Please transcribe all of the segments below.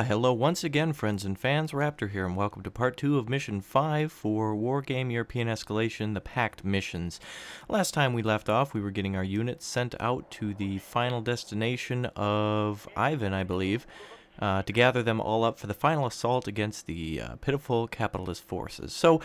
Hello once again, friends and fans. Raptor here, and welcome to part 2 of Mission 5 for Wargame European Escalation, the PACT missions. Last time we left off, we were getting our units sent out to the final destination of Ivan, I believe, to gather them all up for the final assault against the pitiful capitalist forces. So,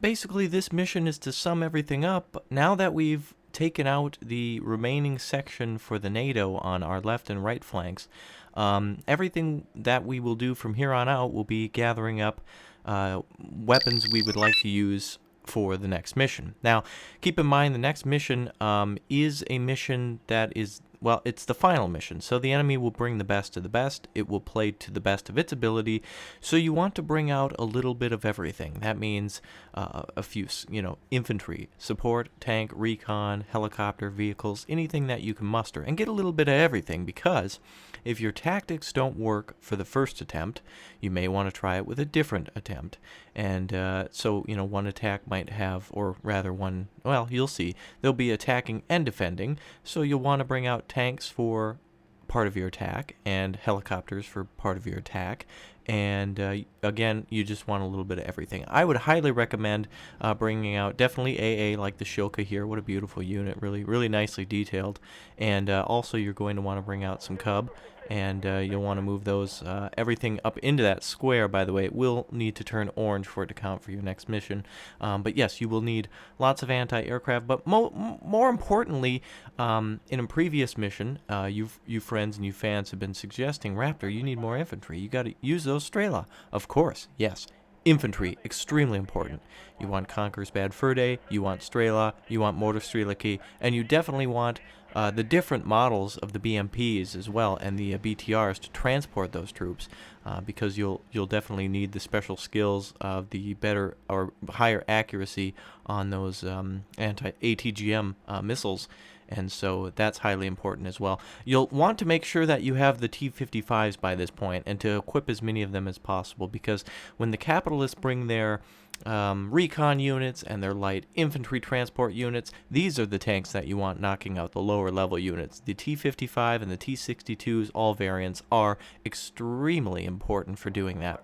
basically this mission is to sum everything up. Now that we've taken out the remaining section for the NATO on our left and right flanks, everything that we will do from here on out will be gathering up weapons we would like to use for the next mission. Now, keep in mind the next mission is a mission that is, well, it's the final mission. So the enemy will bring the best of the best. It will play to the best of its ability. So you want to bring out a little bit of everything. That means a few, infantry, support, tank, recon, helicopter, vehicles, anything that you can muster. And get a little bit of everything, because if your tactics don't work for the first attempt, you may want to try it with a different attempt. And so, one attack might have, or rather one, well, you'll see, they'll be attacking and defending. So you'll want to bring out tanks for part of your attack and helicopters for part of your attack. And again, you just want a little bit of everything. I would highly recommend bringing out definitely AA, like the Shilka here. What a beautiful unit, really, really nicely detailed. And also you're going to want to bring out some Cub. And you'll want to move those, everything up into that square. By the way, it will need to turn orange for it to count for your next mission. But yes, you will need lots of anti-aircraft. But more importantly, in a previous mission, you friends and you fans have been suggesting, Raptor, you need more infantry. You got to use those Strela. Of course, yes. Infantry, extremely important. You want Conqueror's Bad Fur Day, you want Strela, you want Motor Strelaki, and you definitely want the different models of the BMPs as well, and the BTRs to transport those troops, because you'll definitely need the special skills of the better or higher accuracy on those anti-ATGM missiles. And so that's highly important as well. You'll want to make sure that you have the T-55s by this point, and to equip as many of them as possible, because when the capitalists bring their recon units and their light infantry transport units, these are the tanks that you want knocking out the lower level units. The T-55 and the T-62s, all variants, are extremely important for doing that.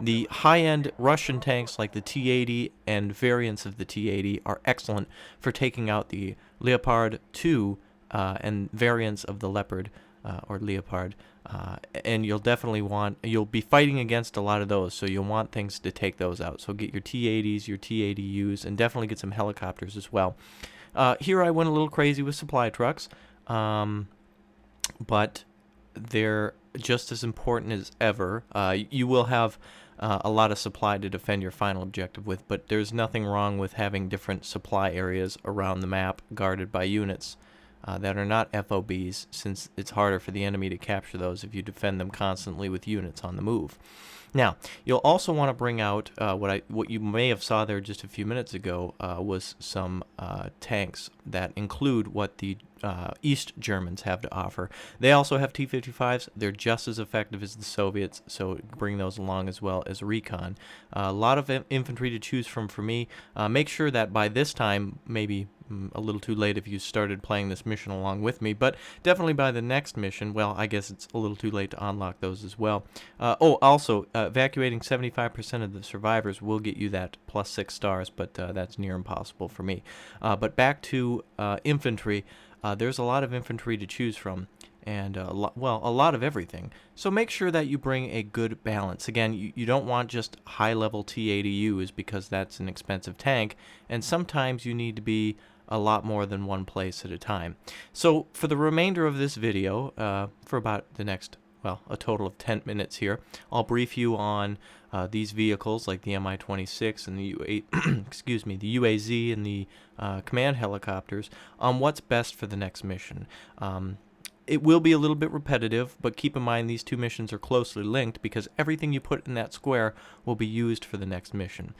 The high-end Russian tanks like the T-80 and variants of the T-80 are excellent for taking out the Leopard 2 and variants of the Leopard or Leopard. And you'll be fighting against a lot of those, so you'll want things to take those out. So get your T-80s, your T-80Us, and definitely get some helicopters as well. Here I went a little crazy with supply trucks, but they're just as important as ever. You will have a lot of supply to defend your final objective with, but there's nothing wrong with having different supply areas around the map guarded by units that are not FOBs, since it's harder for the enemy to capture those if you defend them constantly with units on the move. Now, you'll also want to bring out what you may have saw there just a few minutes ago was some tanks that include what the East Germans have to offer. They also have T-55s. They're just as effective as the Soviets, so bring those along as well as recon. A lot of infantry to choose from for me. Make sure that by this time, maybe a little too late if you started playing this mission along with me, but definitely by the next mission, well, I guess it's a little too late to unlock those as well. Also, evacuating 75% of the survivors will get you that +6 stars, but that's near impossible for me. But back to infantry. There's a lot of infantry to choose from, and a lot of everything. So make sure that you bring a good balance. Again, you don't want just high-level T-80Us, because that's an expensive tank, and sometimes you need to be a lot more than one place at a time. So for the remainder of this video, for about the next, well, a total of 10 minutes here, I'll brief you on these vehicles like the Mi-26 and the excuse me, the UAZ and the command helicopters, on what's best for the next mission. It will be a little bit repetitive, but keep in mind these two missions are closely linked, because everything you put in that square will be used for the next mission.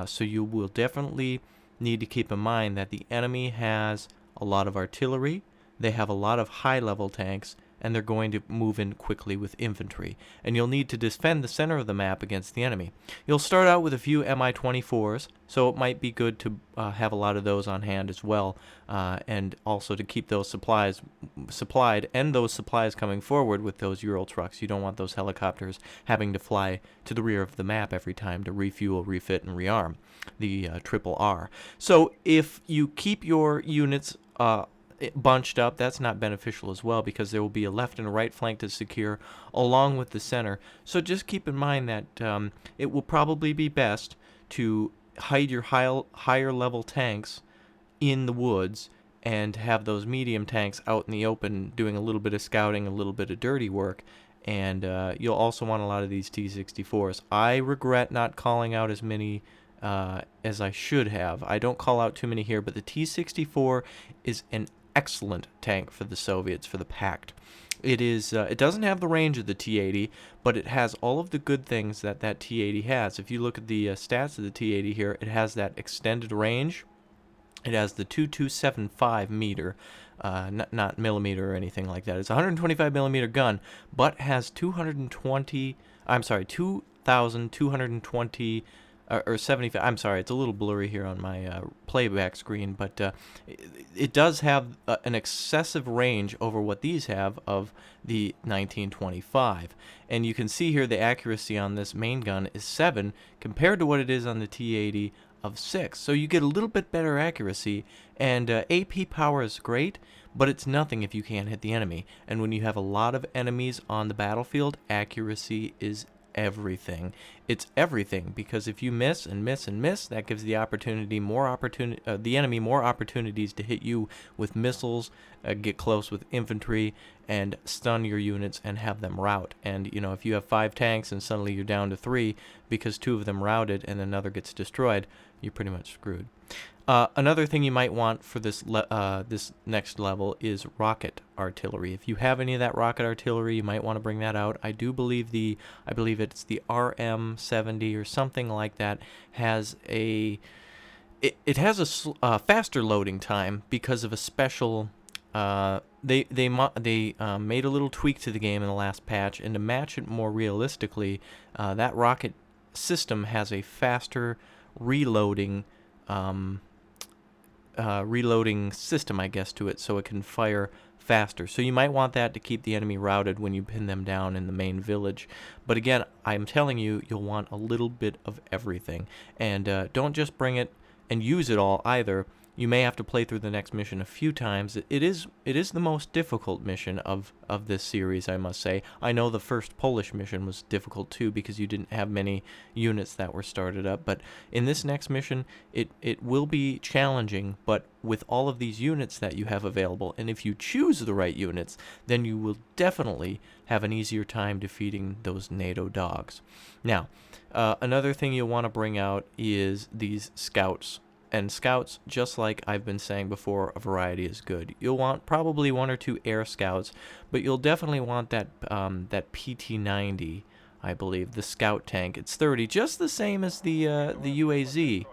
So you will definitely need to keep in mind that the enemy has a lot of artillery, they have a lot of high-level tanks, and they're going to move in quickly with infantry. And you'll need to defend the center of the map against the enemy. You'll start out with a few Mi-24s, so it might be good to have a lot of those on hand as well, and also to keep those supplies supplied, and those supplies coming forward with those Ural trucks. You don't want those helicopters having to fly to the rear of the map every time to refuel, refit, and rearm the triple R. So if you keep your units bunched up, that's not beneficial as well, because there will be a left and a right flank to secure along with the center. So just keep in mind that it will probably be best to hide your higher level tanks in the woods and have those medium tanks out in the open doing a little bit of scouting, a little bit of dirty work. And you'll also want a lot of these T-64s. I regret not calling out as many as I should have. I don't call out too many here, but the T-64 is an excellent tank for the Soviets, for the PACT. It is. It doesn't have the range of the T-80, but it has all of the good things that T-80 has. If you look at the stats of the T-80 here, it has that extended range. It has the 2275 meter, not millimeter or anything like that. It's a 125 millimeter gun, but has 2,220 or 75. I'm sorry, it's a little blurry here on my playback screen, but it does have an excessive range over what these have of the 1925. And you can see here the accuracy on this main gun is 7 compared to what it is on the T-80 of 6. So you get a little bit better accuracy, and AP power is great, but it's nothing if you can't hit the enemy. And when you have a lot of enemies on the battlefield, accuracy is everything. It's everything, because if you miss and miss and miss, that gives the the enemy more opportunities to hit you with missiles, get close with infantry, and stun your units and have them rout. And you know, if you have 5 tanks and suddenly you're down to 3 because 2 of them routed and another gets destroyed, you're pretty much screwed. Another thing you might want for this this next level is rocket artillery. If you have any of that rocket artillery, you might want to bring that out. I believe it's the RM70 or something like that, has it has a faster loading time because of a special. They made a little tweak to the game in the last patch, and to match it more realistically, that rocket system has a faster reloading system, I guess, to it, so it can fire faster. So you might want that to keep the enemy routed when you pin them down in the main village. But again, I'm telling you, you'll want a little bit of everything. And don't just bring it and use it all either. You may have to play through the next mission a few times. It is the most difficult mission of this series, I must say. I know the first Polish mission was difficult too, because you didn't have many units that were started up. But in this next mission, it will be challenging, but with all of these units that you have available, and if you choose the right units, then you will definitely have an easier time defeating those NATO dogs. Now, another thing you'll want to bring out is these scouts. And scouts, just like I've been saying before, a variety is good. You'll want probably 1 or 2 air scouts, but you'll definitely want that PT-90, I believe, the scout tank. It's 30, just the same as the UAZ.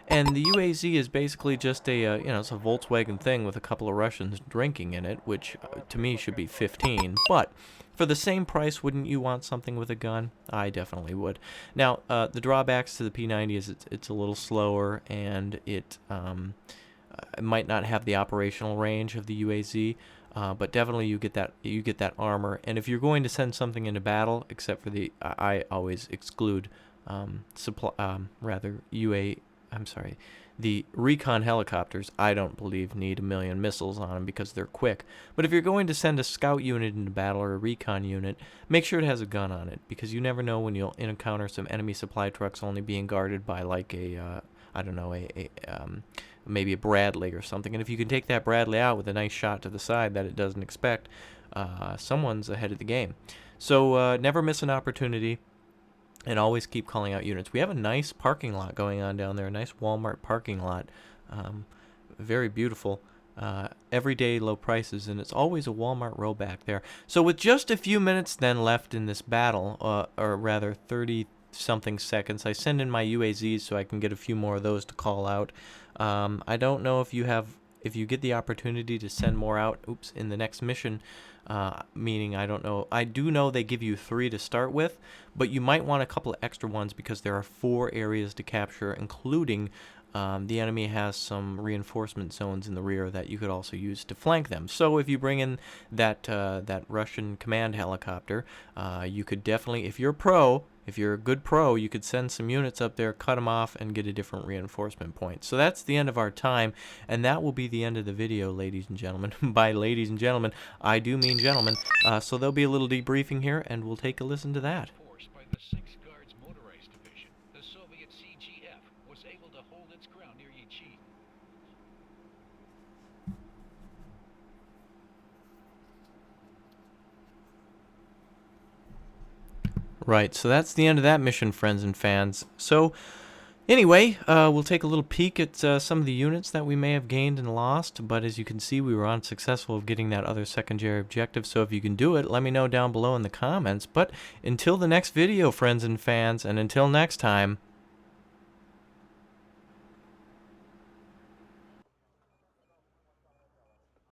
And the UAZ is basically just it's a Volkswagen thing with a couple of Russians drinking in it, which to me should be 15. But for the same price, wouldn't you want something with a gun? I definitely would. Now, the drawbacks to the P90 is it's a little slower, and it might not have the operational range of the UAZ. But definitely you get that armor. And if you're going to send something into battle, except for I always exclude the recon helicopters, I don't believe need 1 million missiles on them because they're quick. But if you're going to send a scout unit into battle or a recon unit, make sure it has a gun on it, because you never know when you'll encounter some enemy supply trucks only being guarded by like maybe a Bradley or something. And if you can take that Bradley out with a nice shot to the side that it doesn't expect, someone's ahead of the game. So never miss an opportunity. And always keep calling out units. We have a nice parking lot going on down there, a nice Walmart parking lot. Very beautiful. Everyday low prices, and it's always a Walmart row back there. So with just a few minutes then left in this battle, or rather 30-something seconds, I send in my UAZs so I can get a few more of those to call out. I don't know if you have if you get the opportunity to send more out, in the next mission, meaning I don't know, I do know they give you 3 to start with, but you might want a couple of extra ones because there are 4 areas to capture, including the enemy has some reinforcement zones in the rear that you could also use to flank them. So if you bring in that Russian command helicopter, you could definitely, if you're a good pro, you could send some units up there, cut them off, and get a different reinforcement point. So that's the end of our time, and that will be the end of the video, ladies and gentlemen. By ladies and gentlemen, I do mean gentlemen. So there'll be a little debriefing here, and we'll take a listen to that. By the 6th Guards Motorized Division, the Soviet CGF was able to hold its ground near Yichin. Right, so that's the end of that mission, friends and fans. So, anyway, we'll take a little peek at some of the units that we may have gained and lost, but as you can see, we were unsuccessful of getting that other secondary objective, so if you can do it, let me know down below in the comments. But until the next video, friends and fans, and until next time,